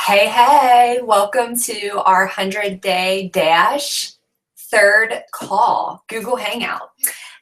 Hey, hey, welcome to our 100-day dash third call, Google Hangout.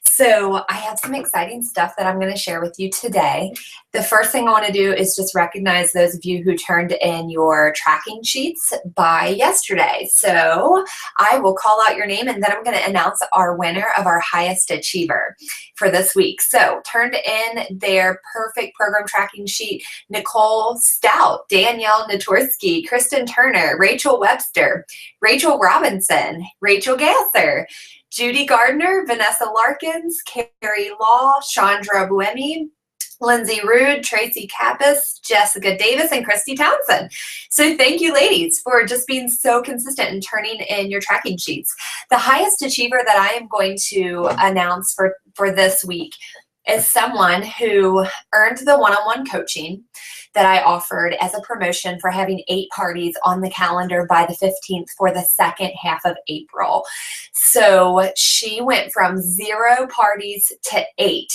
So I have some exciting stuff that I'm going to share with you today. The first thing I want to do is just recognize those of you who turned in your tracking sheets by yesterday. So I will call out your name and then I'm going to announce our winner of our highest achiever for this week. So turned in their perfect program tracking sheet: Nicole Stout, Danielle Natorsky, Kristen Turner, Rachel Webster, Rachel Robinson, Rachel Gasser, Judy Gardner, Vanessa Larkins, Carrie Law, Chandra Buemi, Lindsay Rude, Tracy Kappas, Jessica Davis, and Christy Townsend. So thank you, ladies, for just being so consistent and turning in your tracking sheets. The highest achiever that I am going to announce for this week is someone who earned the one-on-one coaching that I offered as a promotion for having 8 parties on the calendar by the 15th for the second half of April. So she went from 0 parties to 8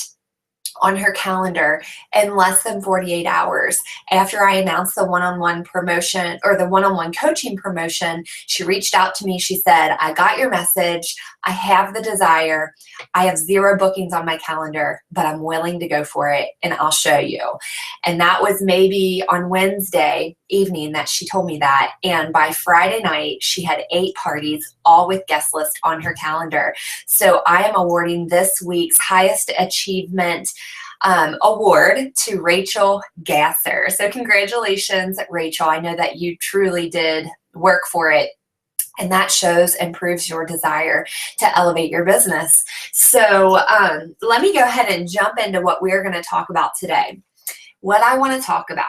on her calendar in less than 48 hours. After I announced the one-on-one promotion or the one-on-one coaching promotion, she reached out to me. She said, I got your message. I have the desire. I have 0 bookings on my calendar, but I'm willing to go for it and I'll show you. And that was maybe on Wednesday evening that she told me that. And by Friday night, she had 8 parties, all with guest list on her calendar. So I am awarding this week's highest achievement award to Rachel Gasser. So congratulations, Rachel. I know that you truly did work for it. And that shows and proves your desire to elevate your business. So let me go ahead and jump into what we're going to talk about today. What I want to talk about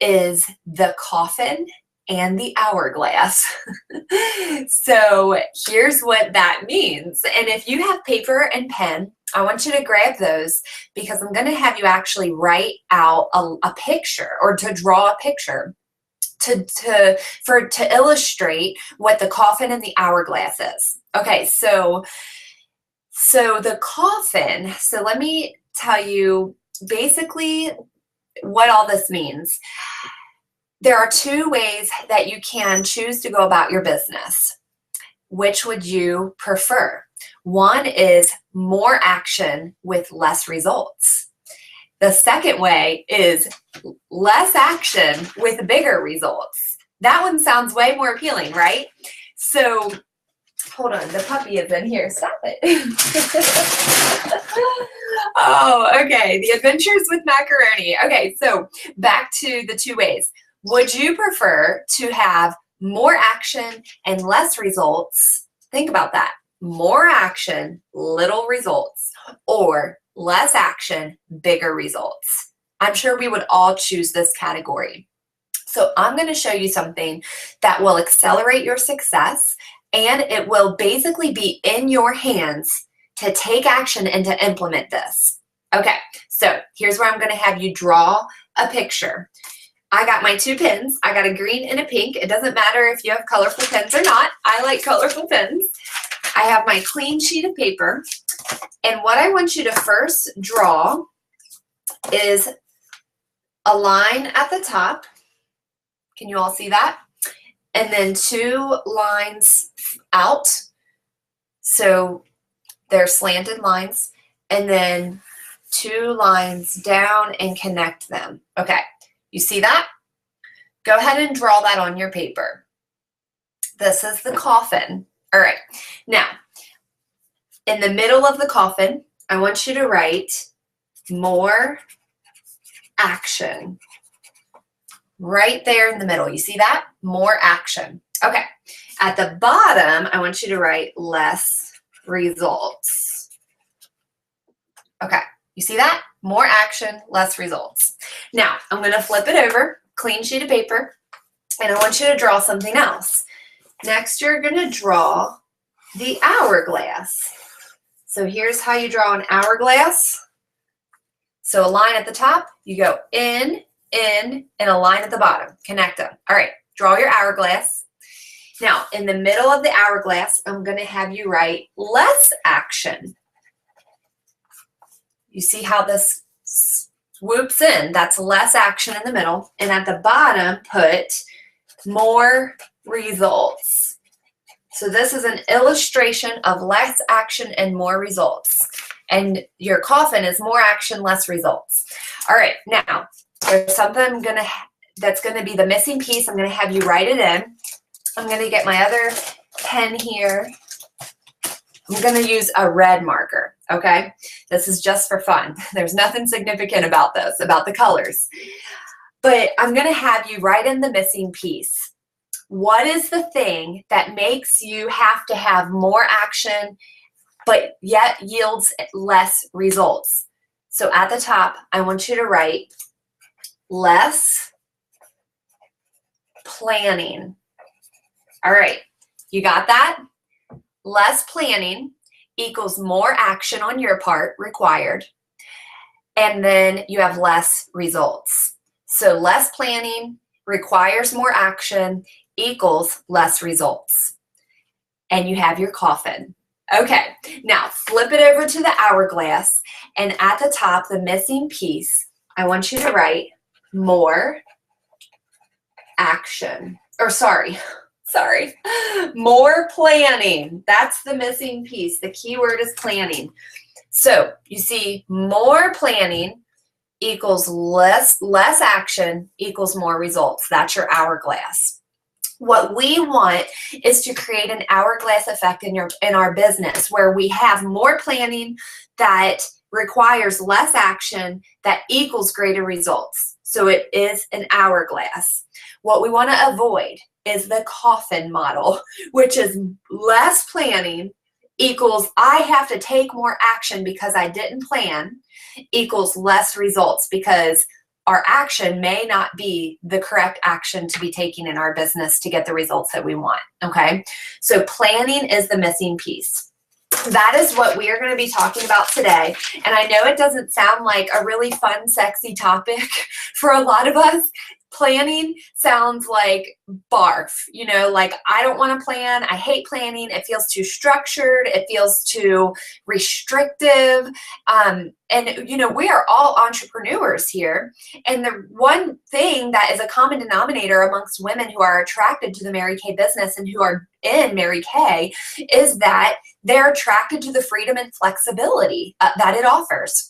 is the coffin and the hourglass. So here's what that means. And if you have paper and pen, I want you to grab those because I'm going to have you actually write out a picture or to draw a picture to illustrate what the coffin and the hourglass is. Okay, so the coffin, so let me tell you basically what all this means. There are 2 ways that you can choose to go about your business. Which would you prefer? One is more action with less results. The second way is less action with bigger results. That one sounds way more appealing, right? So, hold on, the puppy is in here. Stop it. Oh, okay. The Adventures with Macaroni. Okay, so back to the 2 ways. Would you prefer to have more action and less results? Think about that. More action, little results, or less action, bigger results. I'm sure we would all choose this category. So I'm going to show you something that will accelerate your success, and it will basically be in your hands to take action and to implement this. Okay, so here's where I'm going to have you draw a picture. I got my 2 pens. I got a green and a pink. It doesn't matter if you have colorful pens or not. I like colorful pens. I have my clean sheet of paper. And what I want you to first draw is a line at the top. Can you all see that? And then 2 lines out. So they're slanted lines. And then 2 lines down and connect them. Okay. You see that? Go ahead and draw that on your paper. This is the coffin. All right. Now, in the middle of the coffin, I want you to write more action. Right there in the middle. You see that? More action. Okay. At the bottom, I want you to write less results. Okay. You see that? More action, less results. Now, I'm going to flip it over, clean sheet of paper, and I want you to draw something else. Next, you're going to draw the hourglass. So here's how you draw an hourglass. So a line at the top, you go in, and a line at the bottom. Connect them. All right, draw your hourglass. Now, in the middle of the hourglass, I'm going to have you write less action. You see how this swoops in? That's less action in the middle. And at the bottom, put more results. So this is an illustration of less action and more results. And your coffin is more action, less results. All right, now there's something that's gonna be the missing piece. I'm gonna have you write it in. I'm gonna get my other pen here. I'm gonna use a red marker, okay? This is just for fun. There's nothing significant about this, about the colors. But I'm gonna have you write in the missing piece. What is the thing that makes you have to have more action, but yet yields less results? So at the top, I want you to write less planning. All right, you got that? Less planning equals more action on your part required, and then you have less results. So less planning requires more action equals less results. And you have your coffin. Okay, now flip it over to the hourglass, and at the top, the missing piece, I want you to write more action. Or sorry, more planning. That's the missing piece. The key word is planning. So you see, more planning equals less action equals more results. That's your hourglass. What we want is to create an hourglass effect in our business where we have more planning that requires less action that equals greater results. So it is an hourglass. What we want to avoid is the coffin model, which is less planning equals I have to take more action because I didn't plan equals less results because our action may not be the correct action to be taking in our business to get the results that we want, okay? So planning is the missing piece. That is what we are going to be talking about today. And I know it doesn't sound like a really fun, sexy topic for a lot of us. Planning sounds like barf, you know, like I don't want to plan. I hate planning. It feels too structured. It feels too restrictive. And, you know, we are all entrepreneurs here. And the one thing that is a common denominator amongst women who are attracted to the Mary Kay business and who are in Mary Kay is that they're attracted to the freedom and flexibility that it offers.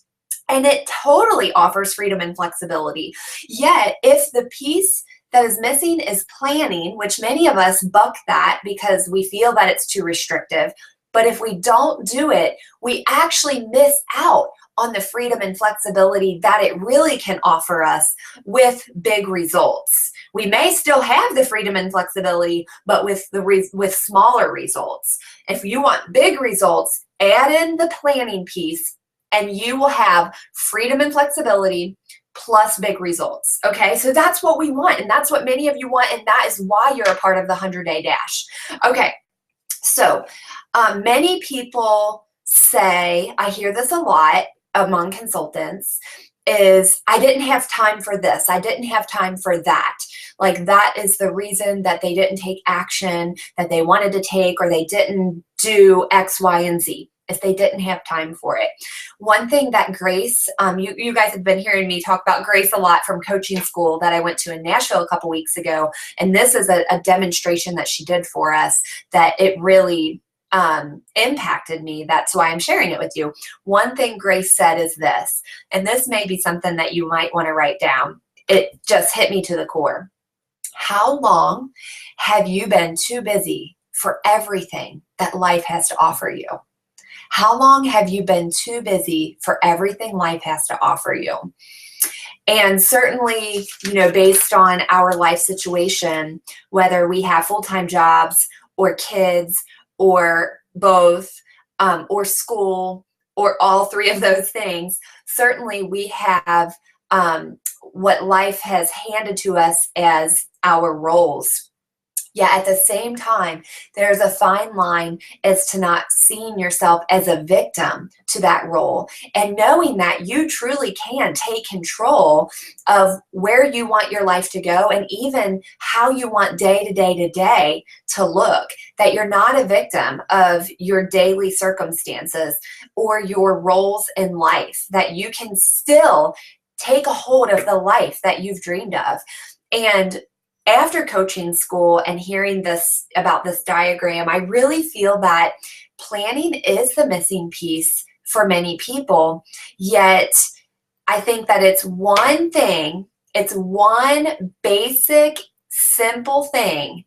And it totally offers freedom and flexibility. Yet, if the piece that is missing is planning, which many of us buck that because we feel that it's too restrictive, but if we don't do it, we actually miss out on the freedom and flexibility that it really can offer us with big results. We may still have the freedom and flexibility, but with smaller results. If you want big results, add in the planning piece, and you will have freedom and flexibility plus big results, okay? So that's what we want, and that's what many of you want, and that is why you're a part of the 100-Day Dash. Okay, so many people say, I hear this a lot among consultants, is I didn't have time for this, I didn't have time for that. Like that is the reason that they didn't take action that they wanted to take, or they didn't do X, Y, and Z. If they didn't have time for it. One thing that Grace, you guys have been hearing me talk about Grace a lot from coaching school that I went to in Nashville a couple weeks ago. And this is a demonstration that she did for us that it really impacted me. That's why I'm sharing it with you. One thing Grace said is this, and this may be something that you might want to write down. It just hit me to the core. How long have you been too busy for everything that life has to offer you? How long have you been too busy for everything life has to offer you? And certainly, you know, based on our life situation, whether we have full-time jobs or kids or both, or school or all three of those things, certainly we have what life has handed to us as our roles. Yet at the same time, there's a fine line as to not seeing yourself as a victim to that role and knowing that you truly can take control of where you want your life to go and even how you want day to day to look, that you're not a victim of your daily circumstances or your roles in life, that you can still take a hold of the life that you've dreamed of. And after coaching school and hearing this about this diagram, I really feel that planning is the missing piece for many people. Yet I think that it's one thing, it's one basic, simple thing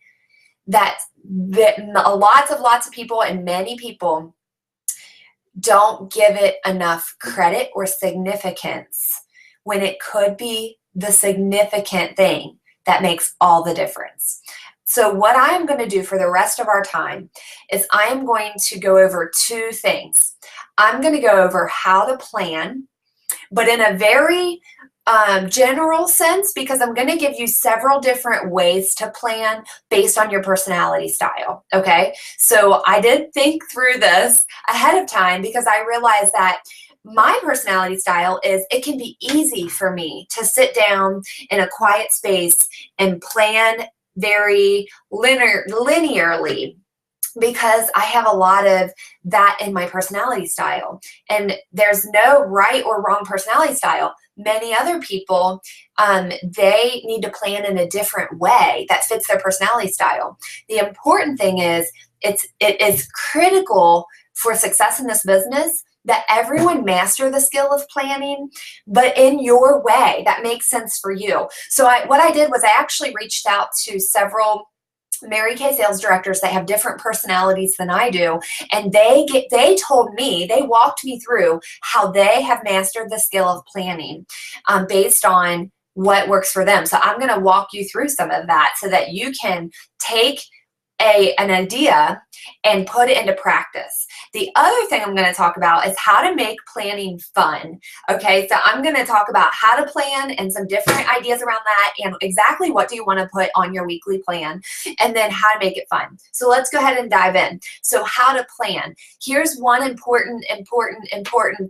that lots of people and many people don't give it enough credit or significance when it could be the significant thing that makes all the difference. So what I'm going to do for the rest of our time is I am going to go over two things. I'm going to go over how to plan, but in a very general sense, because I'm going to give you several different ways to plan based on your personality style. Okay. So I did think through this ahead of time because I realized that my personality style is it can be easy for me to sit down in a quiet space and plan very linearly, because I have a lot of that in my personality style. And there's no right or wrong personality style. Many other people, they need to plan in a different way that fits their personality style. The important thing is it is critical for success in this business that everyone master the skill of planning, but in your way that makes sense for you. So what I did was I actually reached out to several Mary Kay sales directors that have different personalities than I do, and they told me, they walked me through how they have mastered the skill of planning based on what works for them. So I'm going to walk you through some of that so that you can take an idea and put it into practice. The other thing I'm going to talk about is how to make planning fun. Okay, so I'm going to talk about how to plan and some different ideas around that, and exactly what do you want to put on your weekly plan, and then how to make it fun. So let's go ahead and dive in. So how to plan. Here's one important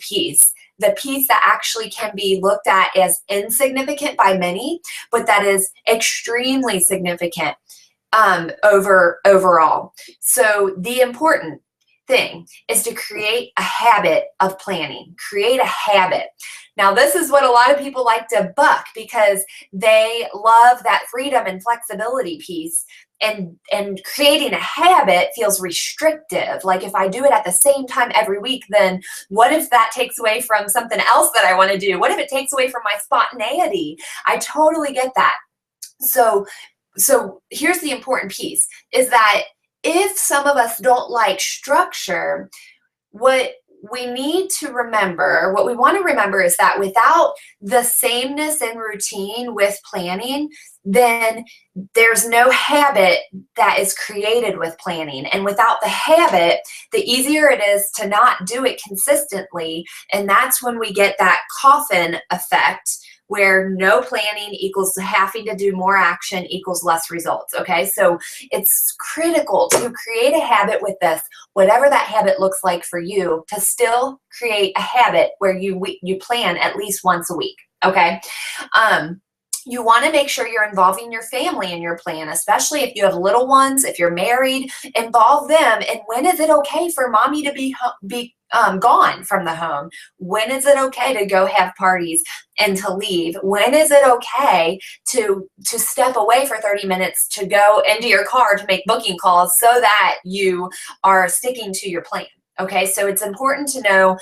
piece. The piece that actually can be looked at as insignificant by many, but that is extremely significant overall. So the important thing is to create a habit of planning. Create a habit. Now, this is what a lot of people like to buck because they love that freedom and flexibility piece. And creating a habit feels restrictive. Like if I do it at the same time every week, then what if that takes away from something else that I want to do? What if it takes away from my spontaneity? I totally get that. So here's the important piece is that if some of us don't like structure, what we need to remember, what we want to remember is that without the sameness and routine with planning, then there's no habit that is created with planning. And without the habit, the easier it is to not do it consistently. And that's when we get that coffin effect, where no planning equals having to do more action equals less results, okay? So it's critical to create a habit with this, whatever that habit looks like for you, to still create a habit where you plan at least once a week, okay? You want to make sure you're involving your family in your plan, especially if you have little ones, if you're married, involve them. And when is it okay for mommy to be gone from the home? When is it okay to go have parties and to leave? When is it okay to step away for 30 minutes to go into your car to make booking calls so that you are sticking to your plan? Okay, so it's important to know,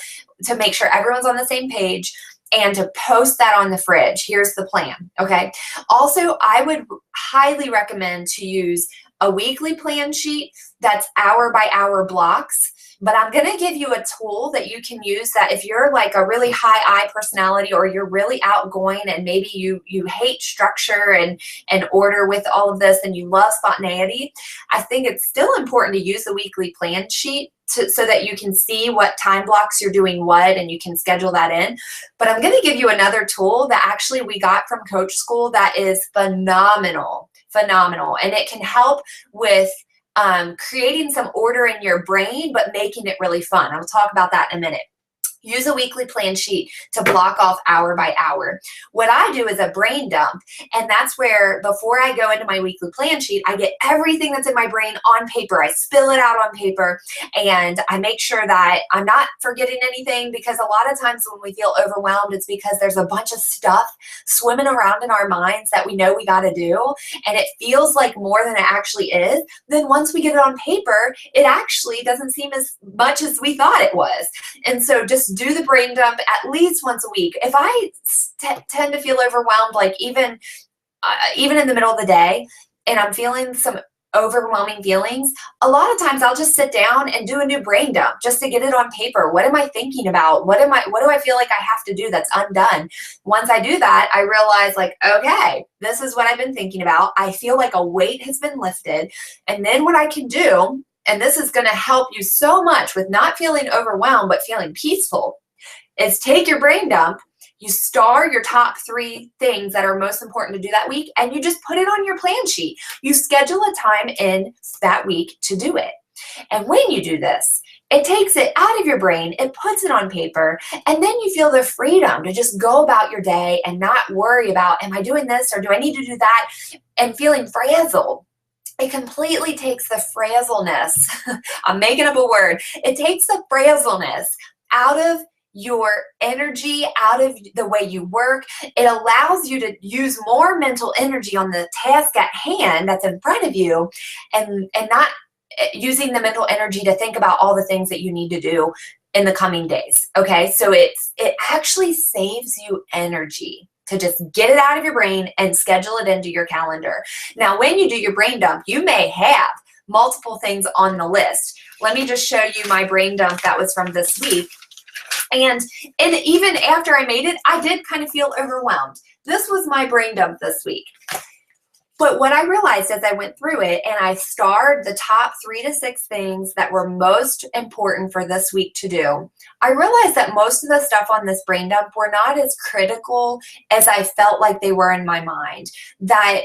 to make sure everyone's on the same page, and to post that on the fridge. Here's the plan, okay? Also, I would highly recommend to use a weekly plan sheet that's hour by hour blocks. But I'm going to give you a tool that you can use that if you're like a really high I personality, or you're really outgoing and maybe you hate structure and order with all of this and you love spontaneity, I think it's still important to use the weekly plan sheet so that you can see what time blocks you're doing what and you can schedule that in. But I'm going to give you another tool that actually we got from Coach School that is phenomenal. And it can help with creating some order in your brain, but making it really fun. I'll talk about that in a minute. Use a weekly plan sheet to block off hour by hour. What I do is a brain dump, and that's where before I go into my weekly plan sheet, I get everything that's in my brain on paper. I spill it out on paper, and I make sure that I'm not forgetting anything, because a lot of times when we feel overwhelmed, it's because there's a bunch of stuff swimming around in our minds that we know we got to do, and it feels like more than it actually is. Then once we get it on paper, it actually doesn't seem as much as we thought it was. And so just do the brain dump at least once a week. If I tend to feel overwhelmed, like even in the middle of the day, and I'm feeling some overwhelming feelings, a lot of times I'll just sit down and do a new brain dump just to get it on paper. What am I thinking about? What do I feel like I have to do that's undone? Once I do that, I realize, like, okay, this is what I've been thinking about. I feel like a weight has been lifted. And then what I can do, and this is going to help you so much with not feeling overwhelmed, but feeling peaceful, is take your brain dump, you star your top 3 things that are most important to do that week, and you just put it on your plan sheet. You schedule a time in that week to do it. And when you do this, it takes it out of your brain, it puts it on paper, and then you feel the freedom to just go about your day and not worry about, am I doing this or do I need to do that, and feeling frazzled. It completely takes the frazzleness, I'm making up a word, it takes the frazzleness out of your energy, out of the way you work. It allows you to use more mental energy on the task at hand that's in front of you, and not using the mental energy to think about all the things that you need to do in the coming days. Okay, so it actually saves you energy to just get it out of your brain and schedule it into your calendar. Now, when you do your brain dump, you may have multiple things on the list. Let me just show you my brain dump that was from this week. And even after I made it, I did kind of feel overwhelmed. This was my brain dump this week. But what I realized as I went through it and I starred the top 3 to 6 things that were most important for this week to do, I realized that most of the stuff on this brain dump were not as critical as I felt like they were in my mind. That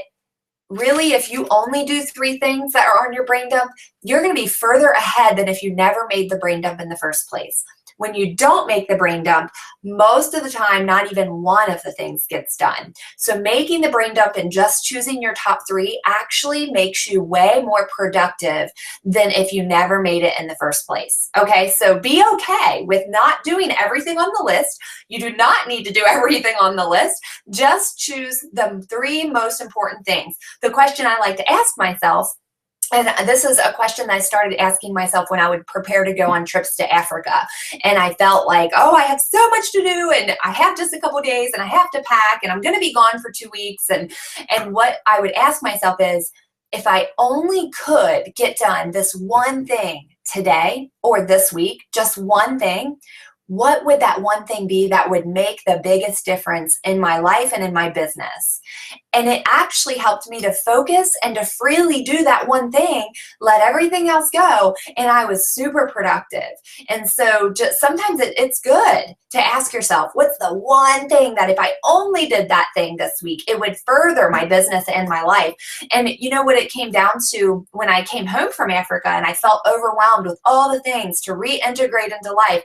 really, if you only do 3 things that are on your brain dump, you're going to be further ahead than if you never made the brain dump in the first place. When you don't make the brain dump, most of the time, not even one of the things gets done. So making the brain dump and just choosing your top 3 actually makes you way more productive than if you never made it in the first place. Okay, so be okay with not doing everything on the list. You do not need to do everything on the list. Just choose the 3 most important things. The question I like to ask myself, and this is a question that I started asking myself when I would prepare to go on trips to Africa. And I felt like, oh, I have so much to do, and I have just a couple days, and I have to pack, and I'm going to be gone for 2 weeks. And what I would ask myself is, if I only could get done this one thing today or this week, just one thing, what would that one thing be that would make the biggest difference in my life and in my business? And it actually helped me to focus and to freely do that one thing, let everything else go, and I was super productive. And so just sometimes it's good to ask yourself, what's the one thing that if I only did that thing this week, it would further my business and my life? And you know what it came down to when I came home from Africa and I felt overwhelmed with all the things to reintegrate into life?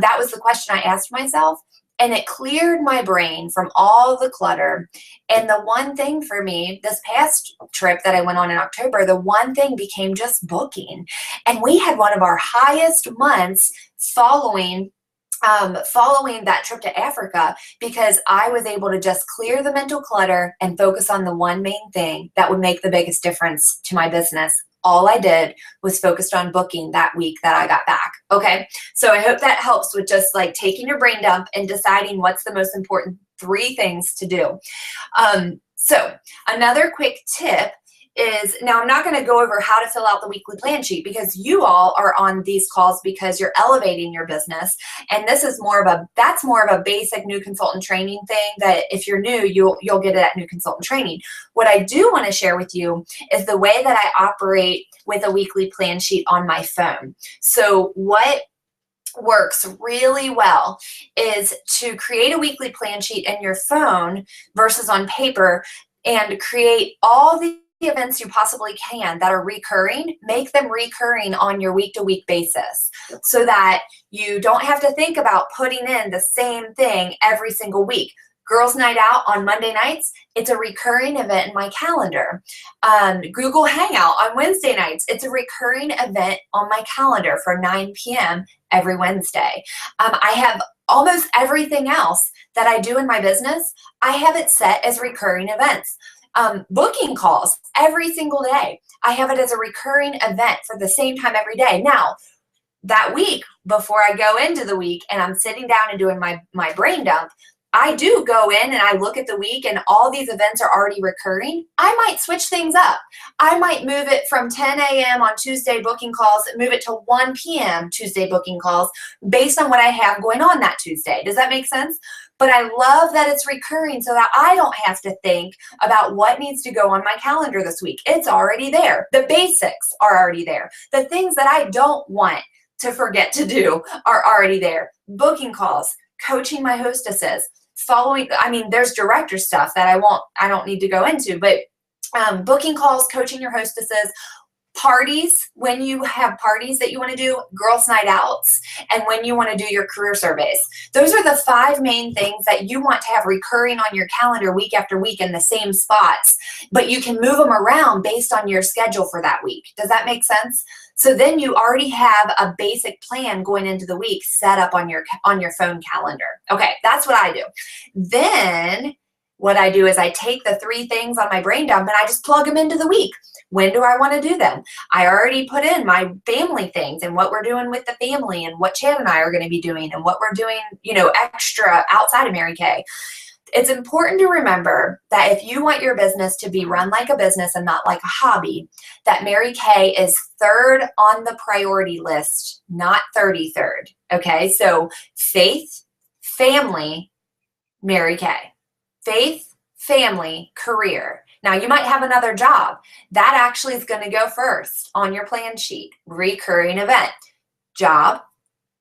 That was the question I asked myself. And it cleared my brain from all the clutter. And the one thing for me, this past trip that I went on in October, the one thing became just booking. And we had one of our highest months following that trip to Africa, because I was able to just clear the mental clutter and focus on the one main thing that would make the biggest difference to my business. All I did was focused on booking that week that I got back. Okay, so I hope that helps with just like taking your brain dump and deciding what's the most important 3 things to do. So another quick tip is, now I'm not going to go over how to fill out the weekly plan sheet, because you all are on these calls because you're elevating your business, and this is more of a basic new consultant training thing that if you're new, you'll get it at new consultant training. What I do want to share with you is the way that I operate with a weekly plan sheet on my phone. So what works really well is to create a weekly plan sheet in your phone versus on paper, and create all the events you possibly can that are recurring, make them recurring on your week-to-week basis so that you don't have to think about putting in the same thing every single week. Girls' Night Out on Monday nights, it's a recurring event in my calendar. Google Hangout on Wednesday nights, it's a recurring event on my calendar for 9 p.m. every Wednesday. I have almost everything else that I do in my business, I have it set as recurring events. Booking calls every single day, I have it as a recurring event for the same time every day. Now, that week, before I go into the week and I'm sitting down and doing my brain dump, I do go in and I look at the week and all these events are already recurring. I might switch things up. I might move it from 10 a.m. on Tuesday booking calls and move it to 1 p.m. Tuesday booking calls based on what I have going on that Tuesday. Does that make sense? But I love that it's recurring so that I don't have to think about what needs to go on my calendar this week. It's already there. The basics are already there. The things that I don't want to forget to do are already there. Booking calls, coaching my hostesses, there's director stuff that I don't need to go into, but booking calls, coaching your hostesses, parties, when you have parties that you want to do, girls' night outs, and when you want to do your career surveys. Those are the 5 main things that you want to have recurring on your calendar week after week in the same spots, but you can move them around based on your schedule for that week. Does that make sense? So then you already have a basic plan going into the week set up on your phone calendar. Okay, that's what I do. Then what I do is I take the 3 things on my brain dump and I just plug them into the week. When do I want to do them? I already put in my family things and what we're doing with the family and what Chad and I are going to be doing and what we're doing, extra outside of Mary Kay. It's important to remember that if you want your business to be run like a business and not like a hobby, that Mary Kay is 3rd on the priority list, not 33rd. Okay, so faith, family, Mary Kay. Faith, family, career. Now, you might have another job. That actually is going to go first on your plan sheet. Recurring event. Job,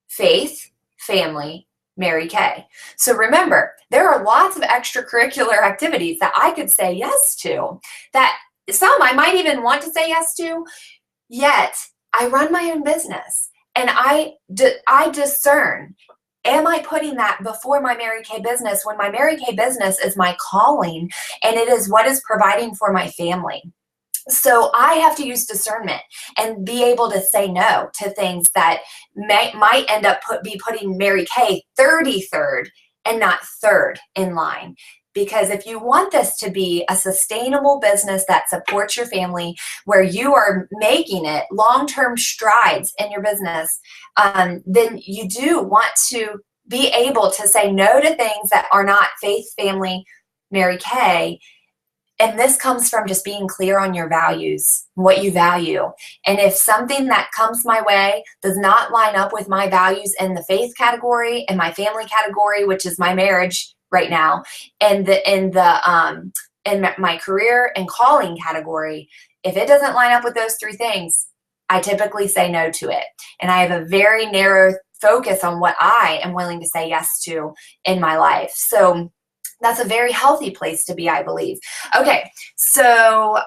faith, family, Mary Kay. So remember, there are lots of extracurricular activities that I could say yes to, that some I might even want to say yes to, yet I run my own business and I discern, am I putting that before my Mary Kay business when my Mary Kay business is my calling and it is what is providing for my family? So I have to use discernment and be able to say no to things that might end up putting Mary Kay 33rd and not 3rd in line. Because if you want this to be a sustainable business that supports your family, where you are making it long-term strides in your business, then you do want to be able to say no to things that are not faith, family, Mary Kay. And this comes from just being clear on your values, what you value. And if something that comes my way does not line up with my values in the faith category and my family category, which is my marriage right now, and in my career and calling category, if it doesn't line up with those 3 things, I typically say no to it. And I have a very narrow focus on what I am willing to say yes to in my life. So that's a very healthy place to be, I believe. Okay, so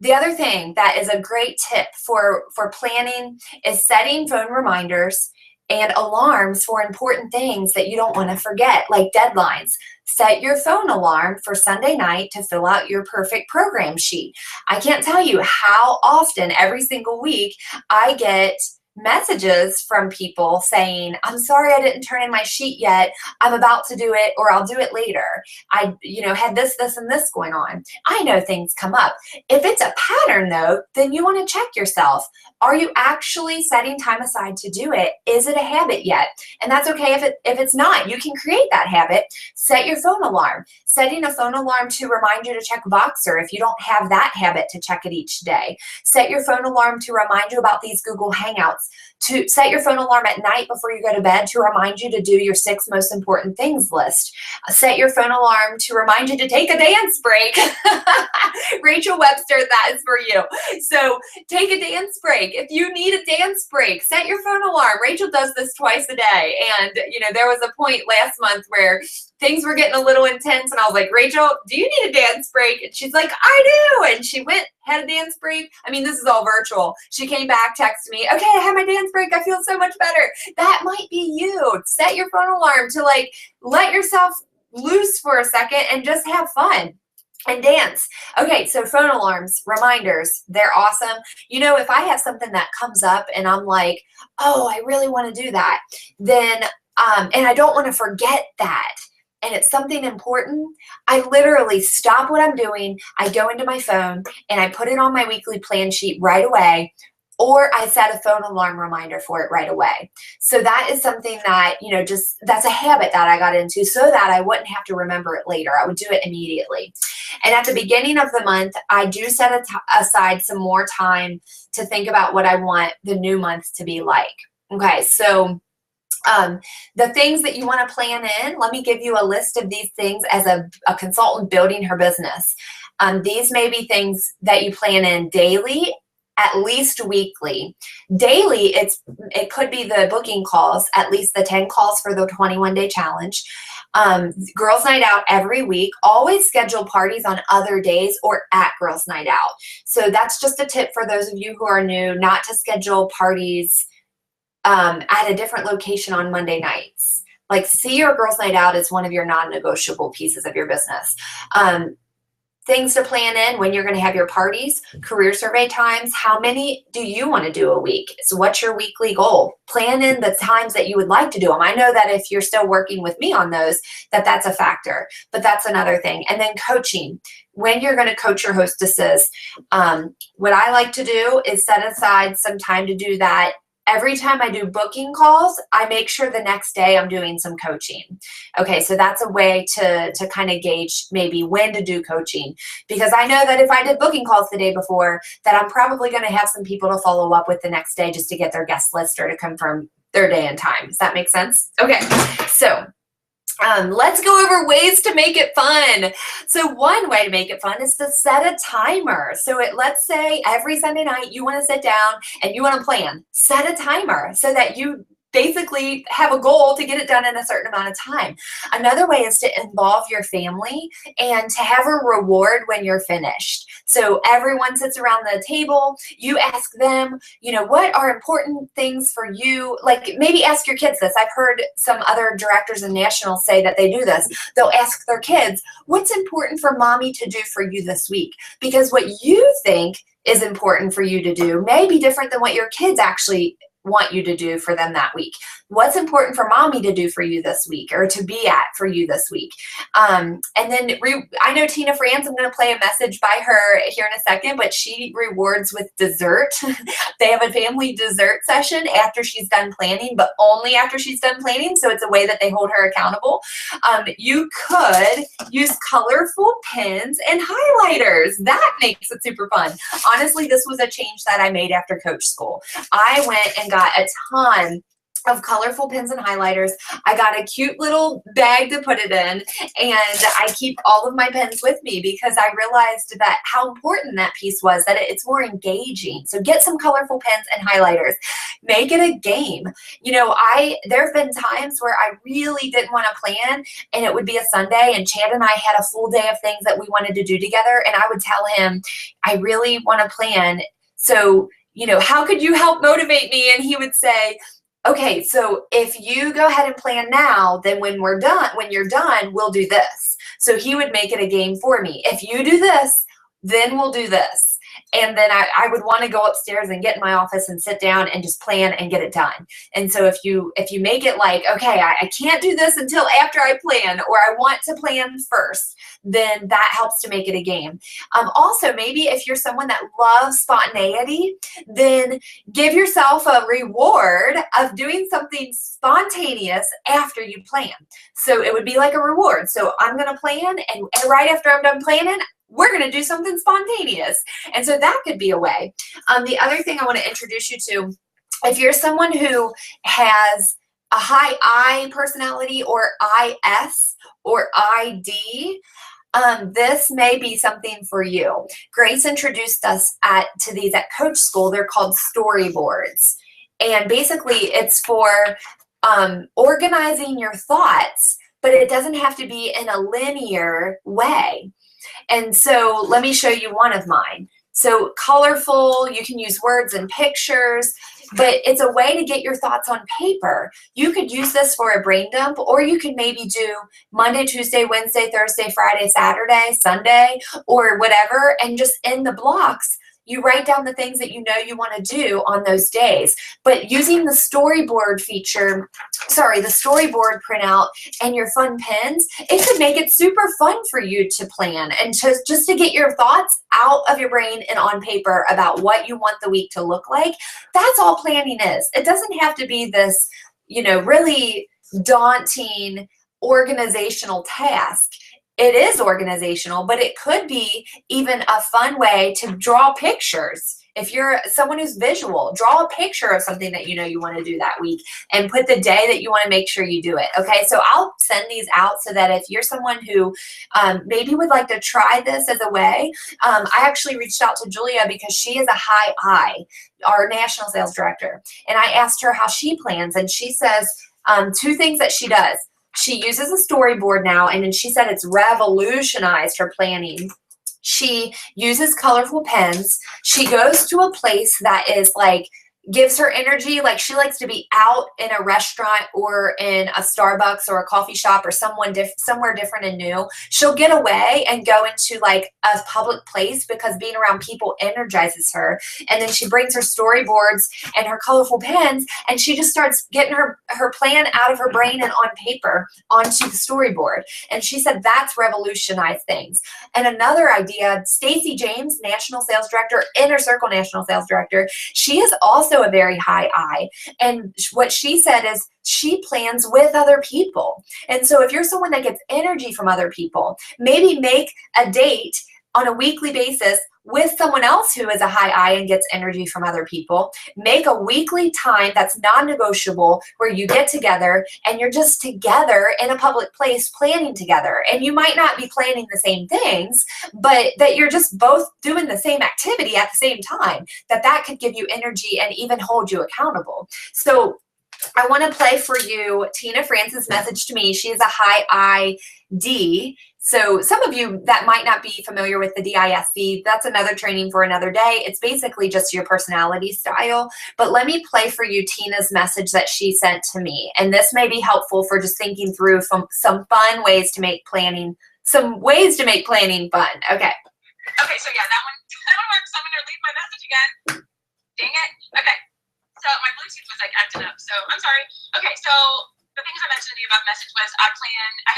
the other thing that is a great tip for planning is setting phone reminders and alarms for important things that you don't want to forget, like deadlines. Set your phone alarm for Sunday night to fill out your perfect program sheet. I can't tell you how often every single week I get messages from people saying, I'm sorry I didn't turn in my sheet yet. I'm about to do it, or I'll do it later. I had this, and this going on. I know things come up. If it's a pattern though, then you want to check yourself. Are you actually setting time aside to do it? Is it a habit yet? And that's okay if it's not. You can create that habit. Set your phone alarm. Setting a phone alarm to remind you to check Voxer if you don't have that habit to check it each day. Set your phone alarm to remind you about these Google Hangouts. To set your phone alarm at night before you go to bed to remind you to do your 6 most important things list. Set your phone alarm to remind you to take a dance break. Rachel Webster, that is for you. So take a dance break. If you need a dance break, set your phone alarm. Rachel does this twice a day. And, there was a point last month where things were getting a little intense, and I was like, Rachel, do you need a dance break? And she's like, I do. And she went, had a dance break. I mean, this is all virtual. She came back, texted me, okay, I had my dance break. I feel so much better. That might be you. Set your phone alarm to like let yourself loose for a second and just have fun and dance. Okay, so phone alarms, reminders, they're awesome. You know, if I have something that comes up and I'm like, oh, I really want to do that, then, and I don't want to forget that, and it's something important, I literally stop what I'm doing, I go into my phone, and I put it on my weekly plan sheet right away, or I set a phone alarm reminder for it right away. So that is something that, you know, just that's a habit that I got into so that I wouldn't have to remember it later. I would do it immediately. And at the beginning of the month, I do set aside some more time to think about what I want the new month to be like. Okay, so the things that you want to plan in, let me give you a list of these things as a consultant building her business. These may be things that you plan in daily, at least weekly. Daily, it could be the booking calls, at least the 10 calls for the 21-day challenge. Girls' night out every week. Always schedule parties on other days or at girls' night out. So that's just a tip for those of you who are new, not to schedule parties at a different location on Monday nights. Like, see your girls' night out as one of your non-negotiable pieces of your business. Things to plan in when you're going to have your parties, career survey times. How many do you want to do a week? So what's your weekly goal? Plan in the times that you would like to do them. I know that if you're still working with me on those, that's a factor, but that's another thing. And then coaching. When you're going to coach your hostesses, what I like to do is set aside some time to do that. Every time I do booking calls, I make sure the next day I'm doing some coaching. Okay, so that's a way to kind of gauge maybe when to do coaching. Because I know that if I did booking calls the day before, that I'm probably going to have some people to follow up with the next day just to get their guest list or to confirm their day and time. Does that make sense? Okay, so let's go over ways to make it fun. So one way to make it fun is to set a timer. So let's say every Sunday night you want to sit down and you want to plan. Set a timer so that you basically have a goal to get it done in a certain amount of time. Another way is to involve your family and to have a reward when you're finished. So everyone sits around the table, you ask them, you know, what are important things for you? Like, maybe ask your kids this. I've heard some other directors and nationals say that they do this. They'll ask their kids, what's important for mommy to do for you this week? Because what you think is important for you to do may be different than what your kids actually want you to do for them that week. What's important for mommy to do for you this week, or to be at for you this week? And then I know Tina France, I'm going to play a message by her here in a second, but she rewards with dessert. They have a family dessert session after she's done planning, but only after she's done planning. So it's a way that they hold her accountable. You could use colorful pens and highlighters. That makes it super fun. Honestly, this was a change that I made after coach school. I went and got a ton of colorful pens and highlighters. I got a cute little bag to put it in, and I keep all of my pens with me because I realized that how important that piece was, that it's more engaging. So get some colorful pens and highlighters. Make it a game. You know, there have been times where I really didn't want to plan, and it would be a Sunday, and Chad and I had a full day of things that we wanted to do together, and I would tell him, I really want to plan. So, you know, how could you help motivate me? And he would say, okay, so if you go ahead and plan now, then when you're done, we'll do this. So he would make it a game for me. If you do this, then we'll do this. And then I would want to go upstairs and get in my office and sit down and just plan and get it done. And so if you make it like, okay, I can't do this until after I plan, or I want to plan first, then that helps to make it a game. Also, maybe if you're someone that loves spontaneity, then give yourself a reward of doing something spontaneous after you plan. So it would be like a reward. So I'm going to plan, and right after I'm done planning, we're going to do something spontaneous. And so that could be a way. The other thing I want to introduce you to, if you're someone who has a high I personality, or IS, or ID, this may be something for you. Grace introduced us to these at Coach School. They're called storyboards. And basically it's for organizing your thoughts but it doesn't have to be in a linear way. And so let me show you one of mine. So colorful, you can use words and pictures, but it's a way to get your thoughts on paper. You could use this for a brain dump, or you could maybe do Monday, Tuesday, Wednesday, Thursday, Friday, Saturday, Sunday, or whatever, and just in the blocks, you write down the things that you know you want to do on those days. But using the storyboard feature, the storyboard printout and your fun pens, it could make it super fun for you to plan and just to get your thoughts out of your brain and on paper about what you want the week to look like. That's all planning is. It doesn't have to be this, really daunting organizational task. It is organizational, but it could be even a fun way to draw pictures. If you're someone who's visual, draw a picture of something that you want to do that week and put the day that you want to make sure you do it. Okay, so I'll send these out so that if you're someone who maybe would like to try this as a way, I actually reached out to Julia because she is a high I, our national sales director. And I asked her how she plans, and she says two things that she does. She uses a storyboard now, and then she said it's revolutionized her planning. She uses colorful pens. She goes to a place that is like, gives her energy. Like she likes to be out in a restaurant or in a Starbucks or a coffee shop or somewhere different and new. She'll get away and go into like a public place because being around people energizes her. And then she brings her storyboards and her colorful pens, and she just starts getting her plan out of her brain and on paper onto the storyboard. And she said that's revolutionized things. And another idea, Stacy James, National Sales Director, Inner Circle National Sales Director, she is also a very high I. And what she said is she plans with other people. And so if you're someone that gets energy from other people, maybe make a date on a weekly basis with someone else who is a high I and gets energy from other people. Make a weekly time that's non-negotiable where you get together and you're just together in a public place planning together. And you might not be planning the same things, but that you're just both doing the same activity at the same time, that could give you energy and even hold you accountable. So I want to play for you Tina Francis' message to me. She is a high ID. So some of you that might not be familiar with the DISC, that's another training for another day. It's basically just your personality style. But let me play for you Tina's message that she sent to me. And this may be helpful for just thinking through some fun ways to make planning, fun. Okay. Okay, so yeah, that one works. I'm going to leave my message again. Dang it. Okay. So my Bluetooth was like acting up. So I'm sorry. Okay, so the things I mentioned to you about message was I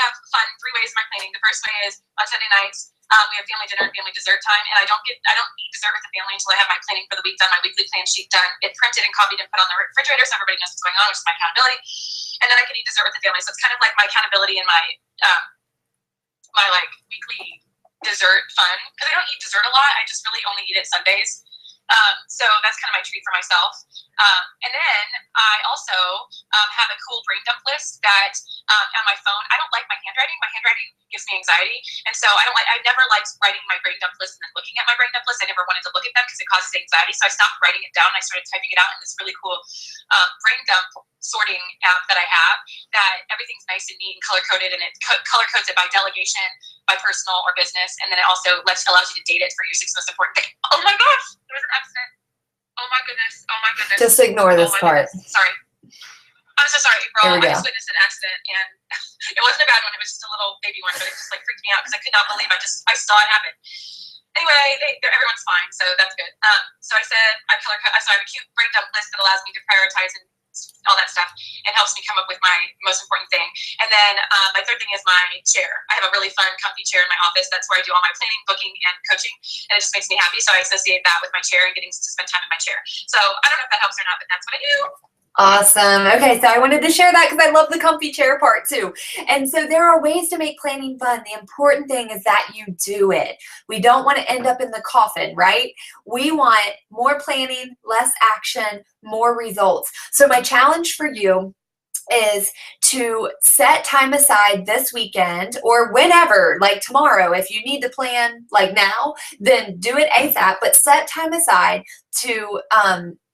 have fun 3 ways of my planning. The first way is on Sunday nights, we have family dinner and family dessert time, and I don't eat dessert with the family until I have my planning for the week done, my weekly plan sheet done, it printed and copied and put on the refrigerator so everybody knows what's going on, which is my accountability. And then I can eat dessert with the family. So it's kind of like my accountability and my like weekly dessert fun, because I don't eat dessert a lot. I just really only eat it Sundays. So that's kind of my treat for myself. And then I also have a cool brain dump list that on my phone. I don't like my handwriting. My handwriting gives me anxiety. And so I never liked writing my brain dump list and then looking at my brain dump list. I never wanted to look at them because it causes anxiety. So I stopped writing it down and I started typing it out in this really cool brain dump sorting app that I have, that everything's nice and neat and color-coded, and it color codes it by delegation, by personal or business, and then it also allows you to date it for your 6 most important things. Oh my gosh, there was an accident. Oh my goodness. Just ignore this part. Goodness. Sorry. I'm so sorry, April. I just witnessed an accident, and it wasn't a bad one. It was just a little baby one, but it just like freaked me out because I could not believe I saw it happen. Anyway, everyone's fine, so that's good. So I said I have a cute brain dump list that allows me to prioritize and all that stuff and helps me come up with my most important thing. And then my third thing is my chair. I have a really fun, comfy chair in my office. That's where I do all my planning, booking, and coaching, and it just makes me happy. So I associate that with my chair and getting to spend time in my chair. So I don't know if that helps or not, but that's what I do. Awesome. Okay, so I wanted to share that because I love the comfy chair part too. And so there are ways to make planning fun. The important thing is that you do it. We don't want to end up in the coffin, right? We want more planning, less action, more results. So my challenge for you is to set time aside this weekend or whenever, like tomorrow. If you need to plan like now, then do it ASAP, but set time aside to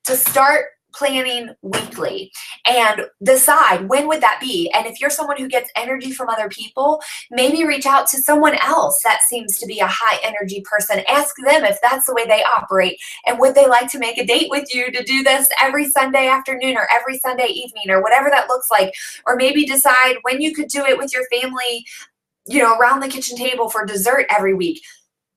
start planning weekly and decide when would that be. And if you're someone who gets energy from other people, maybe reach out to someone else that seems to be a high energy person. Ask them if that's the way they operate, and would they like to make a date with you to do this every Sunday afternoon or every Sunday evening or whatever that looks like. Or maybe decide when you could do it with your family, you know, around the kitchen table for dessert every week.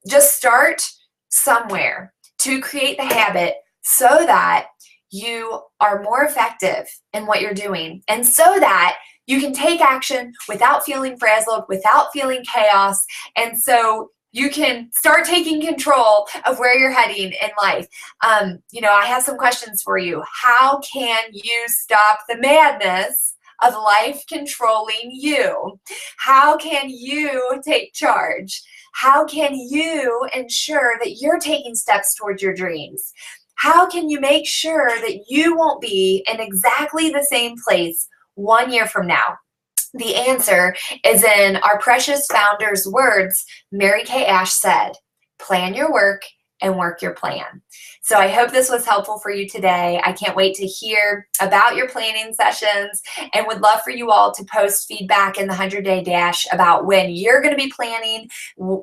Just start somewhere to create the habit so that you are more effective in what you're doing, and so that you can take action without feeling frazzled, without feeling chaos, and so you can start taking control of where you're heading in life. You know, I have some questions for you. How can you stop the madness of life controlling you? How can you take charge? How can you ensure that you're taking steps towards your dreams? How can you make sure that you won't be in exactly the same place 1 year from now? The answer is in our precious founder's words. Mary Kay Ash said, plan your work and work your plan. So I hope this was helpful for you today. I can't wait to hear about your planning sessions, and would love for you all to post feedback in the 100-Day Dash about when you're going to be planning,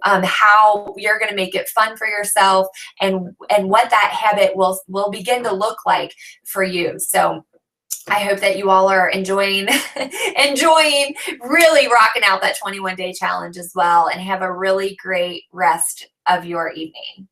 how you're going to make it fun for yourself, and what that habit will begin to look like for you. So I hope that you all are enjoying really rocking out that 21-day challenge as well, and have a really great rest of your evening.